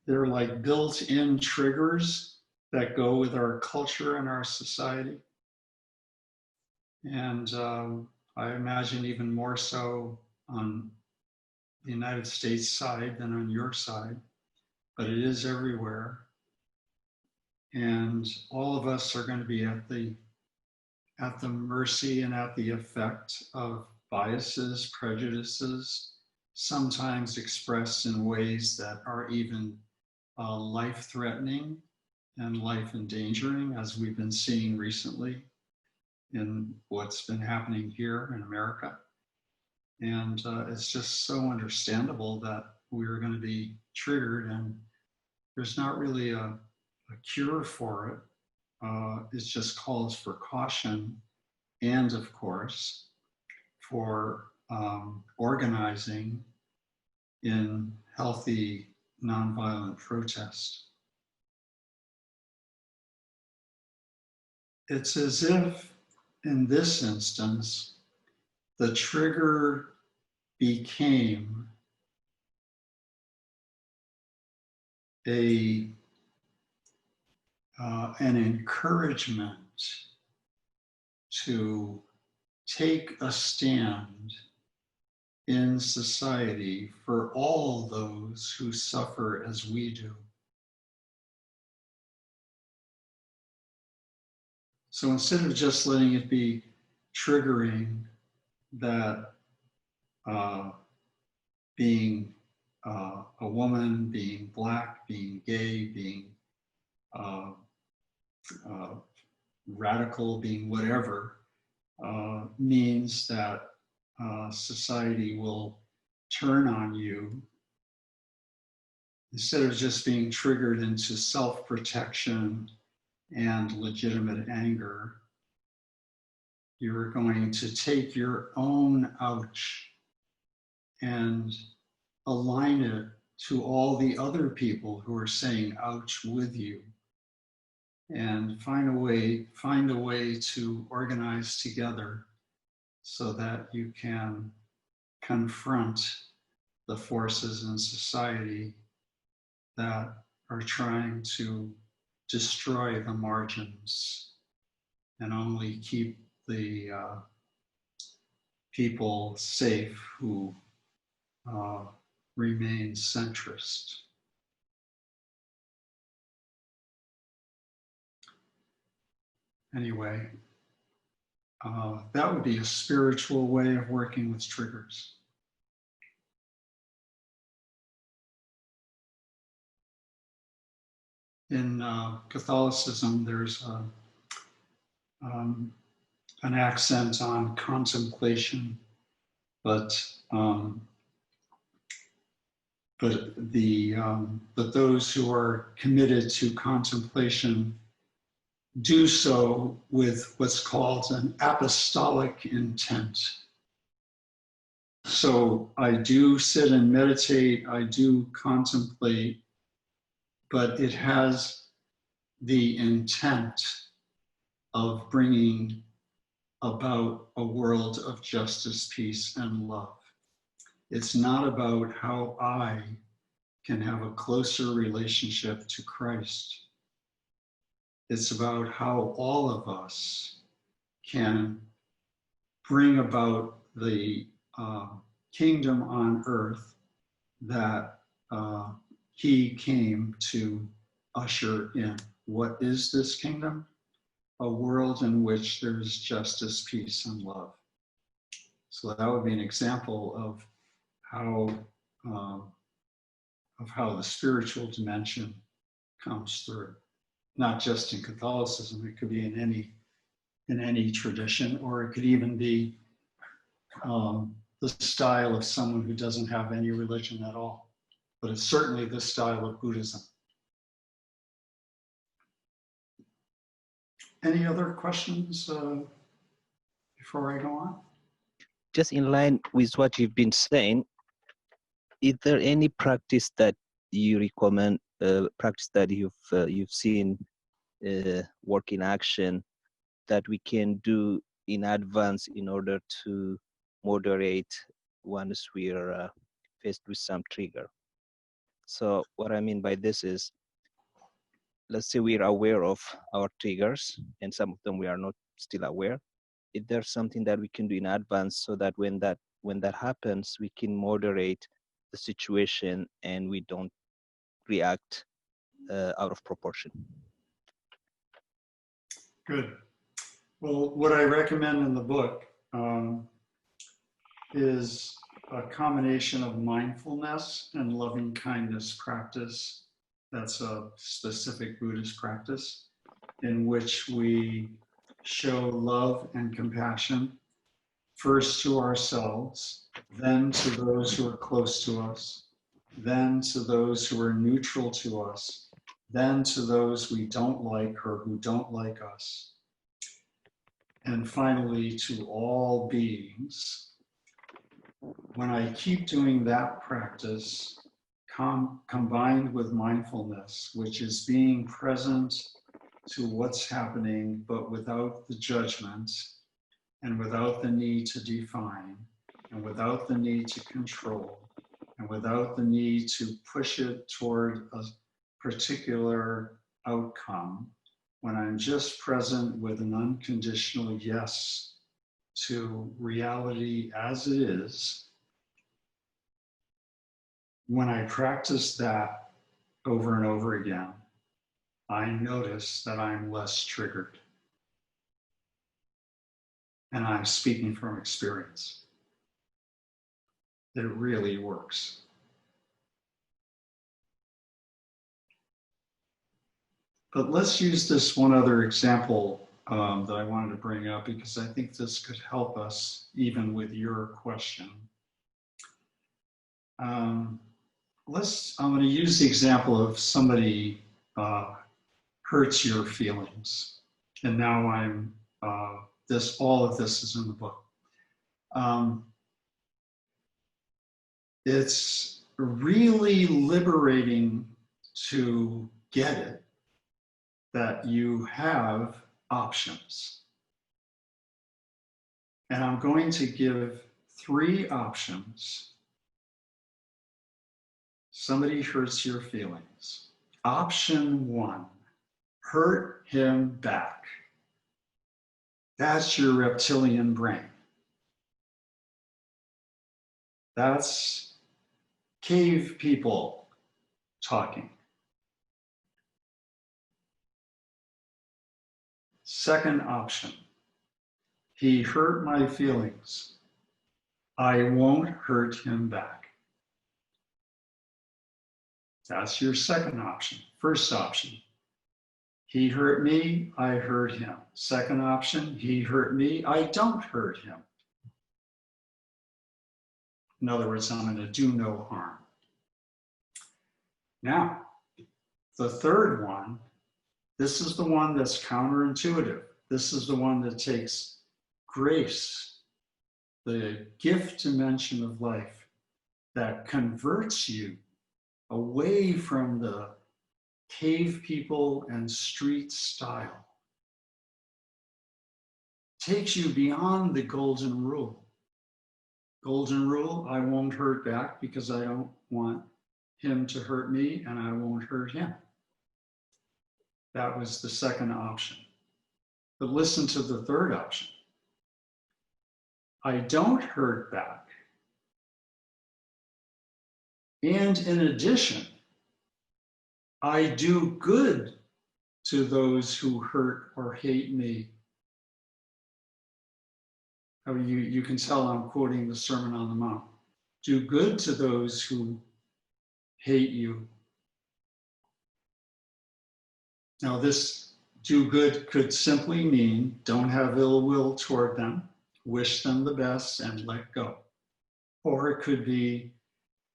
they're like built-in triggers that go with our culture and our society. And I imagine even more so on the United States side than on your side, but it is everywhere. And all of us are going to be at the mercy and at the effect of biases, prejudices, sometimes expressed in ways that are even life-threatening and life-endangering, as we've been seeing recently in what's been happening here in America. And it's just so understandable that we're going to be triggered, and there's not really a cure for it. It just calls for caution and, of course, for organizing in healthy, nonviolent protest. It's as if, in this instance, the trigger became an encouragement to take a stand in society for all those who suffer as we do. So instead of just letting it be triggering that being a woman, being Black, being gay, being radical, being whatever, means that society will turn on you, instead of just being triggered into self-protection and legitimate anger, you're going to take your own ouch and align it to all the other people who are saying ouch with you. and find a way to organize together so that you can confront the forces in society that are trying to destroy the margins and only keep the people safe who remain centrist. Anyway, that would be a spiritual way of working with triggers. In Catholicism, there's an accent on contemplation, but those who are committed to contemplation do so with what's called an apostolic intent. So I do sit and meditate, I do contemplate, but it has the intent of bringing about a world of justice, peace, and love. It's not about how I can have a closer relationship to Christ. It's about how all of us can bring about the kingdom on earth that he came to usher in. What is this kingdom? A world in which there's justice, peace, and love. So that would be an example of how the spiritual dimension comes through. Not just in Catholicism, it could be in any tradition, or it could even be the style of someone who doesn't have any religion at all. But it's certainly the style of Buddhism. Any other questions before I go on? Just in line with what you've been saying, is there any practice that you recommend, practice that you've seen work in action that we can do in advance in order to moderate once we're faced with some trigger? So what I mean by this is, let's say we're aware of our triggers, and some of them we are not still aware. Is there something that we can do in advance so that when that happens, we can moderate the situation and we don't react out of proportion? Good. Well, what I recommend in the book is a combination of mindfulness and loving kindness practice. That's a specific Buddhist practice in which we show love and compassion first to ourselves, then to those who are close to us, then to those who are neutral to us, then to those we don't like or who don't like us, and finally to all beings. When I keep doing that practice, combined with mindfulness, which is being present to what's happening, but without the judgment, and without the need to define, and without the need to control, and without the need to push it toward a particular outcome, when I'm just present with an unconditional yes to reality as it is, when I practice that over and over again, I notice that I'm less triggered. And I'm speaking from experience. It really works. But let's use this one other example that I wanted to bring up, because I think this could help us even with your question. I'm going to use the example of somebody hurts your feelings. And now I'm, all of this is in the book. It's really liberating to get it that you have options. And I'm going to give 3 options. Somebody hurts your feelings. Option 1, hurt him back. That's your reptilian brain. That's cave people talking. Second option, he hurt my feelings. I won't hurt him back. That's your second option. First option, he hurt me, I hurt him. Second option, he hurt me, I don't hurt him. In other words, I'm going to do no harm. Now, the third one, this is the one that's counterintuitive. This is the one that takes grace, the gift dimension of life, that converts you away from the cave people and street style. Takes you beyond the golden rule. Golden rule, I won't hurt back because I don't want him to hurt me and I won't hurt him. That was the second option. But listen to the third option. I don't hurt back. And in addition, I do good to those who hurt or hate me. I mean, you can tell I'm quoting the Sermon on the Mount. Do good to those who hate you. Now, this do good could simply mean don't have ill will toward them, wish them the best, and let go. Or it could be,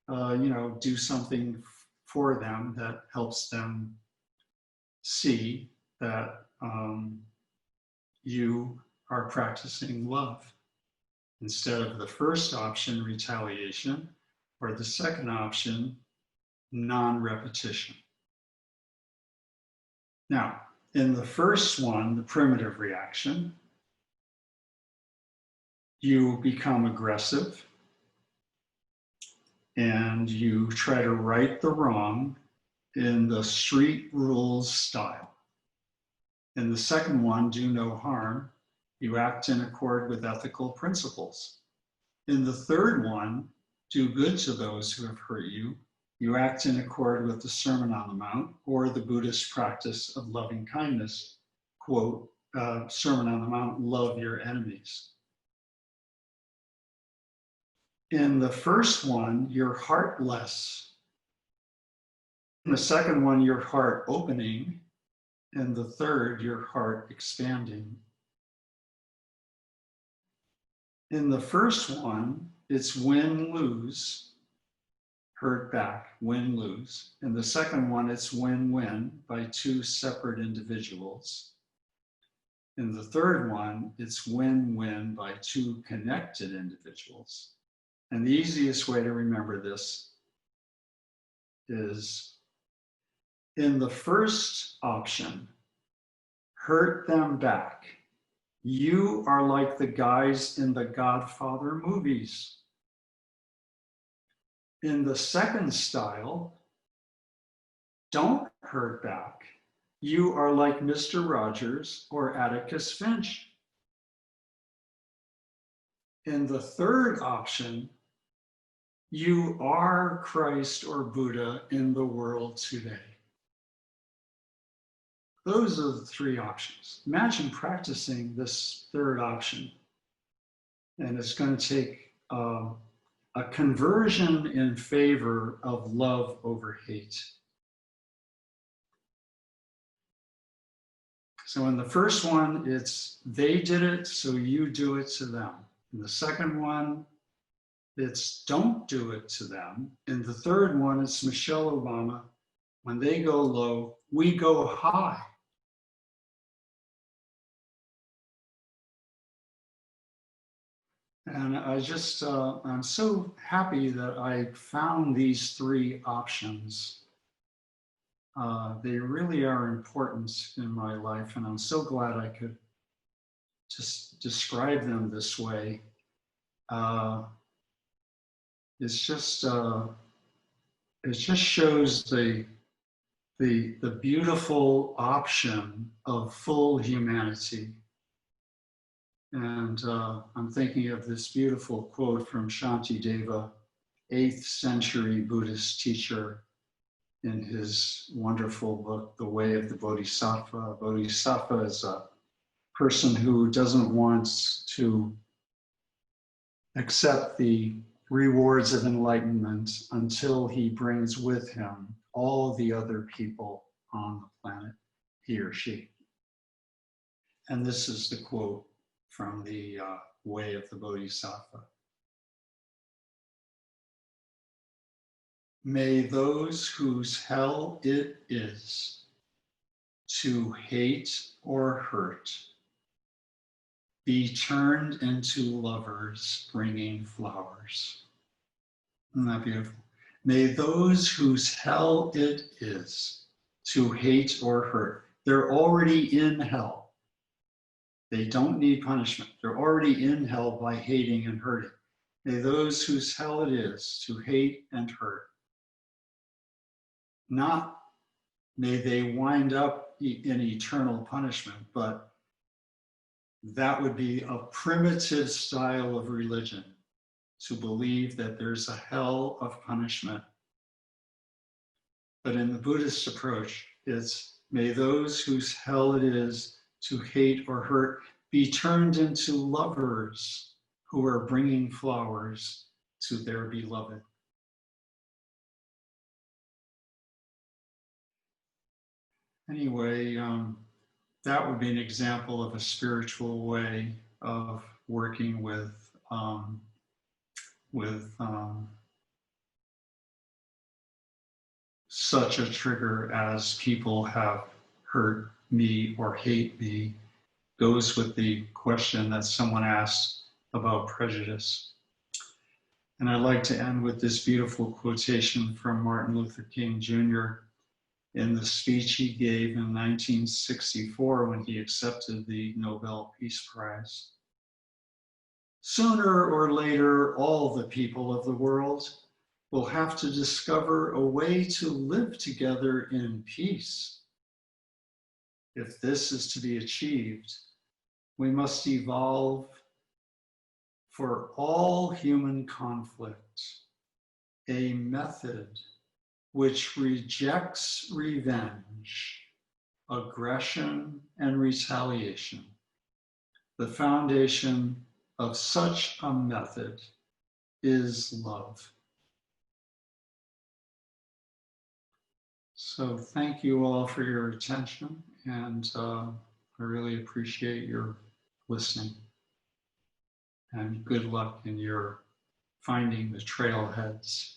do something for them that helps them see that you are practicing love instead of the first option, retaliation, or the second option, non-repetition. Now, in the first one, the primitive reaction, you become aggressive and you try to right the wrong in the street rules style. In the second one, do no harm, you act in accord with ethical principles. In the third one, do good to those who have hurt you, you act in accord with the Sermon on the Mount or the Buddhist practice of loving kindness. Quote, Sermon on the Mount, love your enemies. In the first one, you're heartless. In the second one, your heart opening. In the third, your heart expanding. In the first one, it's win-lose, hurt back, win-lose. In the second one, it's win-win by 2 separate individuals. In the third one, it's win-win by 2 connected individuals. And the easiest way to remember this is in the first option, hurt them back. You are like the guys in the Godfather movies. In the second style, don't hurt back. You are like Mr. Rogers or Atticus Finch. In the third option, you are Christ or Buddha in the world today. Those are the 3 options. Imagine practicing this third option. And it's going to take a conversion in favor of love over hate. So in the first one, it's they did it, so you do it to them. In the second one, it's don't do it to them. In the third one, it's Michelle Obama. When they go low, we go high. And I just, I'm so happy that I found these 3 options. They really are important in my life, and I'm so glad I could just describe them this way. It just shows the beautiful option of full humanity. And I'm thinking of this beautiful quote from Shantideva, 8th century Buddhist teacher, in his wonderful book, The Way of the Bodhisattva. A bodhisattva is a person who doesn't want to accept the rewards of enlightenment until he brings with him all the other people on the planet, he or she. And this is the quote from the Way of the Bodhisattva. May those whose hell it is to hate or hurt be turned into lovers bringing flowers. Isn't that beautiful? May those whose hell it is to hate or hurt, they're already in hell. They don't need punishment. They're already in hell by hating and hurting. May those whose hell it is to hate and hurt, not may they wind up in eternal punishment, but that would be a primitive style of religion, to believe that there's a hell of punishment. But in the Buddhist approach, it's may those whose hell it is to hate or hurt be turned into lovers who are bringing flowers to their beloved. Anyway, that would be an example of a spiritual way of working with such a trigger as people have hurt me or hate me. Goes with the question that someone asked about prejudice. And I'd like to end with this beautiful quotation from Martin Luther King Jr. in the speech he gave in 1964 when he accepted the Nobel Peace Prize. Sooner or later, all the people of the world will have to discover a way to live together in peace. If this is to be achieved, we must evolve for all human conflict a method which rejects revenge, aggression, and retaliation. The foundation of such a method is love. So thank you all for your attention, and I really appreciate your listening. And good luck in your finding the trailheads.